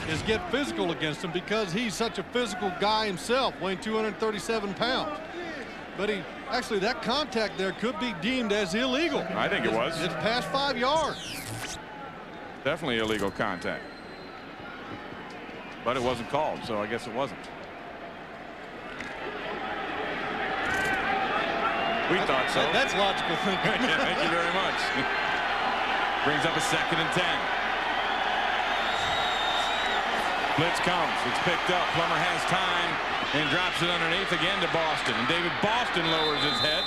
is get physical against him, because he's such a physical guy himself, weighing 237 pounds. But actually, that contact there could be deemed as illegal. I think it was. It's past 5 yards. Definitely illegal contact. But it wasn't called, so I guess it wasn't. We thought so. That's logical thinking. Yeah, thank you very much. Brings up a 2nd and 10. Blitz comes. It's picked up. Plummer has time and drops it underneath again to Boston. And David Boston lowers his head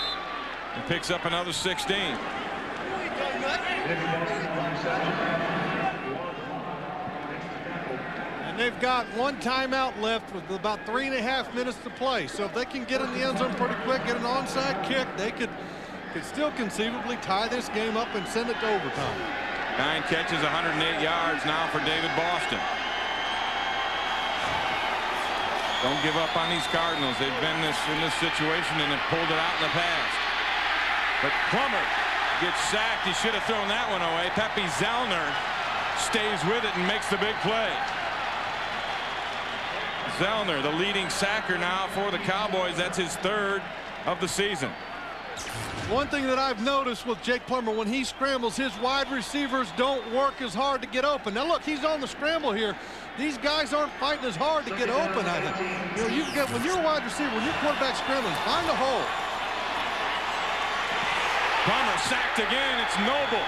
and picks up another 16. And they've got 1 timeout left with about 3.5 minutes to play. So if they can get in the end zone pretty quick, get an onside kick, they could still conceivably tie this game up and send it to overtime. 9 catches, 108 yards now for David Boston. Don't give up on these Cardinals. They've been in this situation and have pulled it out in the past. But Plummer gets sacked. He should have thrown that one away. Pepe Zellner stays with it and makes the big play. Zellner, the leading sacker now for the Cowboys. That's his 3rd of the season. One thing that I've noticed with Jake Plummer, when he scrambles, his wide receivers don't work as hard to get open. Now look, he's on the scramble here. These guys aren't fighting as hard to get open, I think. You know, when you're a wide receiver, when your quarterback's scrambling, find a hole. Plummer sacked again. It's Noble.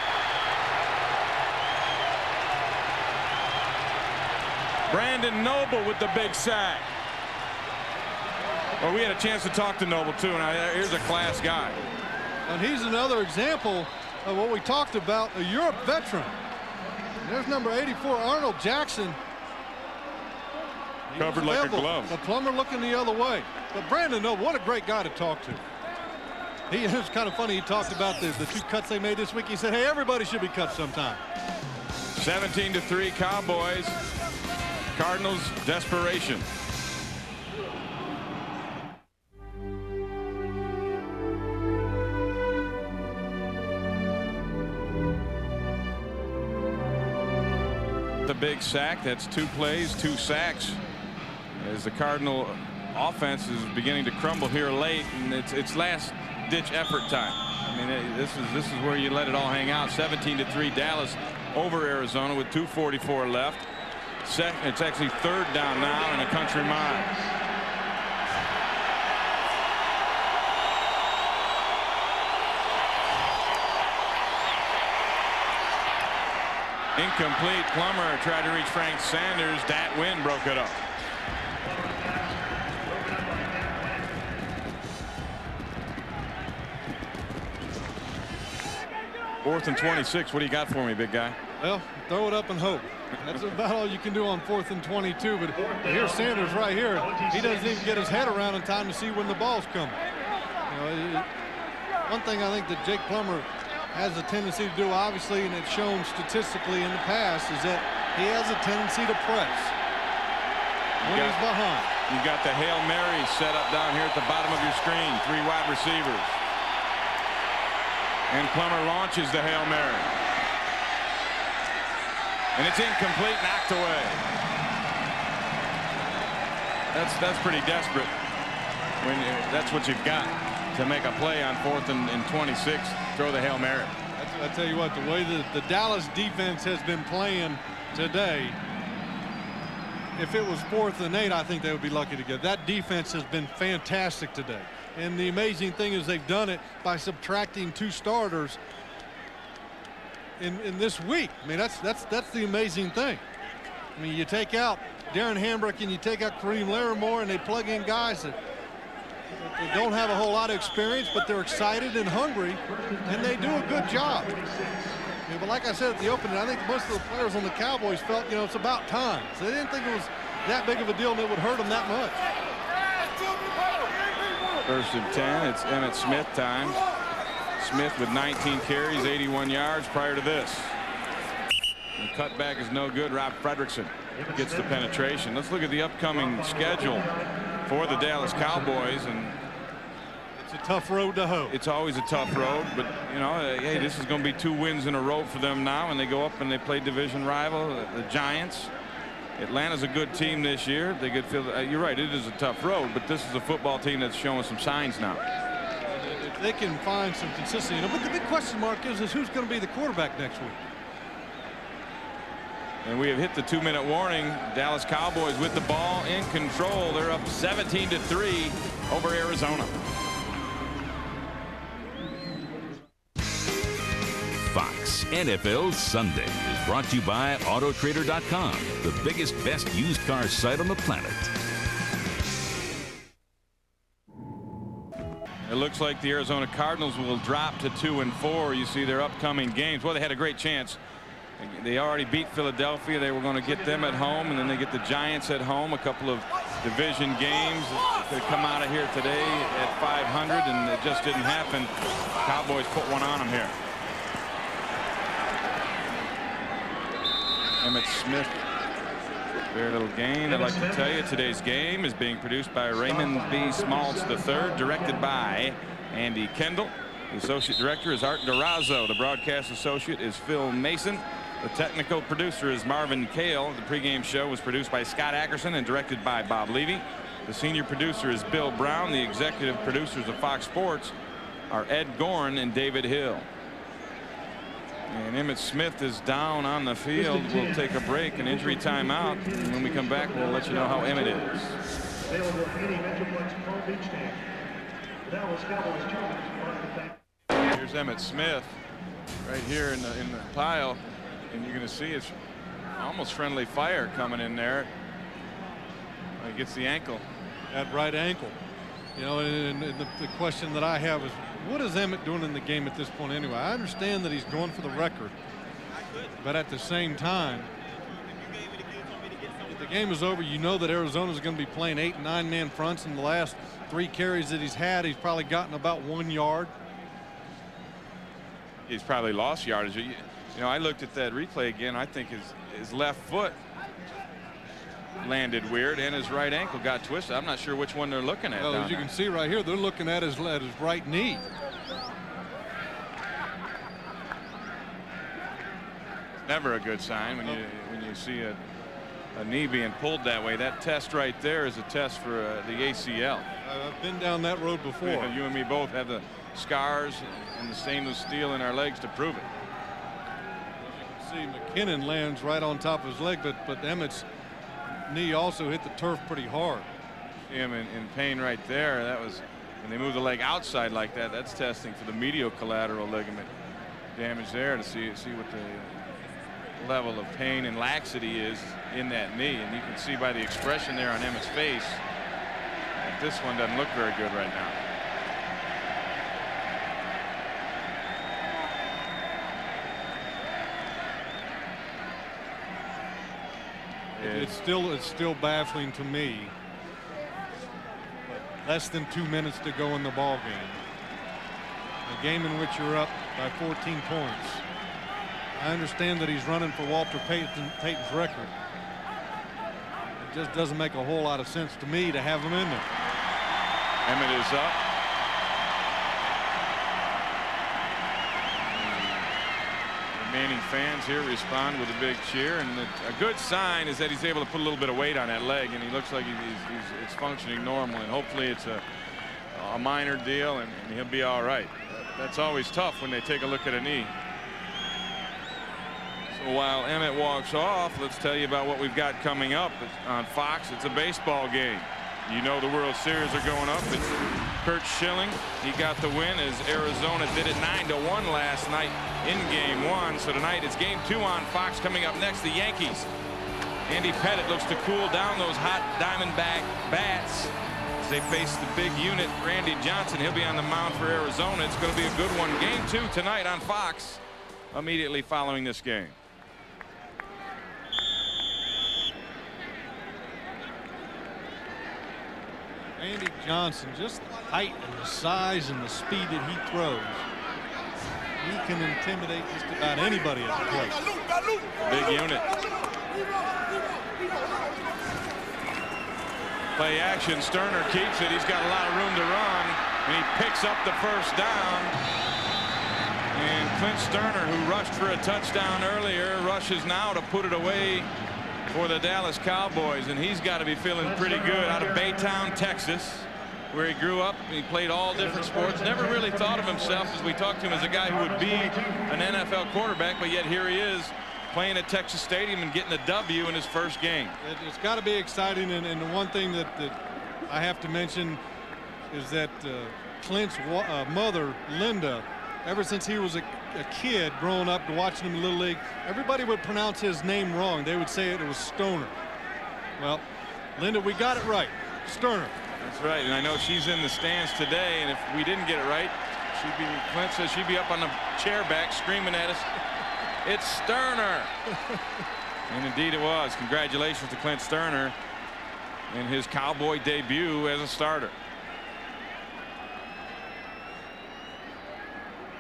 Brandon Noble with the big sack. Well, we had a chance to talk to Noble, too, and here's a class guy. And he's another example of what we talked about, a Europe veteran. There's number 84, Arnold Jackson. Covered like a glove. The Plummer looking the other way. But Brandon Noble, what a great guy to talk to. It was kind of funny. He talked about the 2 cuts they made this week. He said, hey, everybody should be cut sometime. 17-3 Cowboys. Cardinals desperation. The big sack. That's 2 plays, 2 sacks. As the Cardinal offense is beginning to crumble here late, and it's last-ditch effort time. I mean, this is where you let it all hang out. 17-3 Dallas over Arizona with 2:44 left. It's actually 3rd down now and a country mile. Incomplete. Plummer tried to reach Frank Sanders. Dat Wynn broke it up. Fourth and 26. What do you got for me, big guy? Well, throw it up and hope. That's about all you can do on 4th and 22. But here's Sanders right here. He doesn't even get his head around in time to see when the ball's coming. You know, one thing I think that Jake Plummer has a tendency to do, obviously, and it's shown statistically in the past, is that he has a tendency to press when he's behind. You got the Hail Mary set up down here at the bottom of your screen. 3 wide receivers. And Plummer launches the Hail Mary. And it's incomplete, knocked away. That's pretty desperate when that's what you've got to make a play on 4th and 26. Throw the Hail Mary. I tell you what, the way the Dallas defense has been playing today, if it was 4th and 8, I think they would be lucky to get. That defense has been fantastic today. And the amazing thing is they've done it by subtracting 2 starters in this week. I mean, that's the amazing thing. I mean, you take out Darren Hambrick and you take out Kareem Larimore, and they plug in guys that they don't have a whole lot of experience, but they're excited and hungry, and they do a good job. Yeah, but like I said at the opening, I think most of the players on the Cowboys felt, it's about time. So they didn't think it was that big of a deal and it would hurt them that much. First and 10, it's Emmitt Smith time. Smith with 19 carries, 81 yards prior to this. The cutback is no good. Rob Fredrickson gets the penetration. Let's look at the upcoming schedule for the Dallas Cowboys, and it's a tough road to hoe. It's always a tough road, but hey, this is going to be 2 wins in a row for them now, and they go up and they play division rival, the Giants. Atlanta's a good team this year. They get feel. You're right, it is a tough road, but this is a football team that's showing some signs now. If they can find some consistency, but the big question mark is who's going to be the quarterback next week. And we have hit the 2-minute warning. Dallas Cowboys with the ball in control. They're up 17-3 over Arizona. Fox NFL Sunday is brought to you by Autotrader.com, the biggest, best used car site on the planet. It looks like the Arizona Cardinals will drop to 2-4. You see their upcoming games. Well, they had a great chance. They already beat Philadelphia. They were going to get them at home, and then they get the Giants at home. A couple of division games. They come out of here today at 500, and it just didn't happen. Cowboys put one on them here. Emmitt Smith, very little gain. I'd like to tell you today's game is being produced by Raymond B. Smaltz III, directed by Andy Kendall. The associate director is Art Durazo. The broadcast associate is Phil Mason. The technical producer is Marvin Kale. The pregame show was produced by Scott Ackerson and directed by Bob Levy. The senior producer is Bill Brown. The executive producers of Fox Sports are Ed Gorn and David Hill. And Emmitt Smith is down on the field. We'll take a break, an injury timeout. And when we come back, we'll let you know how Emmitt is. Here's Emmitt Smith right here in the pile, and you're going to see it's almost friendly fire coming in there. He gets the ankle. That right ankle. And the question that I have is, what is Emmitt doing in the game at this point anyway? I understand that he's going for the record, but at the same time, if the game is over, you know that Arizona's going to be playing 8- and 9-man fronts. In the last 3 carries that he's had, he's probably gotten about 1 yard. He's probably lost yardage. I looked at that replay again. I think his left foot landed weird, and his right ankle got twisted. I'm not sure which one they're looking at. Well, as you can see right here, they're looking at his right knee. Never a good sign when you see a knee being pulled that way. That test right there is a test for the ACL. I've been down that road before. You and me both have the scars and the stainless steel in our legs to prove it. See, McKinnon lands right on top of his leg, but Emmitt's knee also hit the turf pretty hard. See him in pain right there. That was when they move the leg outside like that. That's testing for the medial collateral ligament damage there to see what the level of pain and laxity is in that knee. And you can see by the expression there on Emmitt's face that this one doesn't look very good right now. It's still baffling to me. Less than 2 minutes to go in the ball game. A game in which you're up by 14 points. I understand that he's running for Walter Payton's record. It just doesn't make a whole lot of sense to me to have him in there. Emmitt is up. Remaining fans here respond with a big cheer, and a good sign is that he's able to put a little bit of weight on that leg, and he looks like it's functioning normal, and hopefully it's a minor deal and he'll be all right. That's always tough when they take a look at a knee. So while Emmitt walks off, let's tell you about what we've got coming up on Fox. It's a baseball game. You know the World Series are going up. It's Kurt Schilling. He got the win as Arizona did it 9-1 last night in Game 1. So tonight it's Game 2 on Fox. Coming up next, the Yankees Andy Pettit looks to cool down those hot Diamondback bats as they face the big unit, Randy Johnson. He'll be on the mound for Arizona. It's going to be a good one. Game 2 tonight on Fox immediately following this game. Randy Johnson, just the height and the size and the speed that he throws. He can intimidate just about anybody at the plate. Big unit. Play action. Stoerner keeps it. He's got a lot of room to run, and he picks up the first down. And Clint Stoerner, who rushed for a touchdown earlier, rushes now to put it away for the Dallas Cowboys, and he's got to be feeling pretty good. Out of Baytown, Texas, where he grew up. He played all different sports. Never really thought of himself, as we talked to him, as a guy who would be an NFL quarterback, but yet here he is playing at Texas Stadium and getting a W in his first game. It's got to be exciting, and the one thing that I have to mention is that Clint's mother, Linda, ever since he was a kid growing up to watching him in Little League, everybody would pronounce his name wrong. They would say it was Stoerner. Well, Linda, we got it right. Stoerner. That's right, and I know she's in the stands today, and if we didn't get it right, Clint says she'd be up on the chair back screaming at us, "It's Stoerner." And indeed it was. Congratulations to Clint Stoerner in his Cowboy debut as a starter.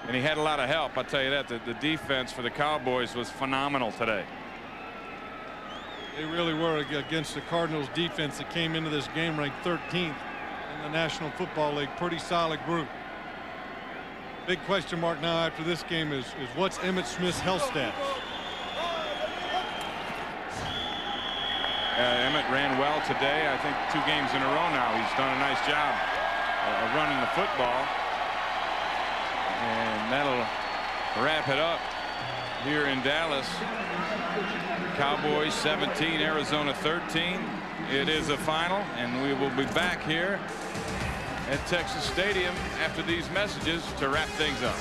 And he had a lot of help, I'll tell you that. The defense for the Cowboys was phenomenal today. They really were against the Cardinals defense that came into this game ranked 13th in the National Football League. Pretty solid group. Big question mark now after this game is what's Emmitt Smith's health status? Emmitt ran well today. I think 2 games in a row now. He's done a nice job of running the football. And that'll wrap it up here in Dallas. Cowboys 17, Arizona 13. It is a final, and we will be back here at Texas Stadium after these messages to wrap things up.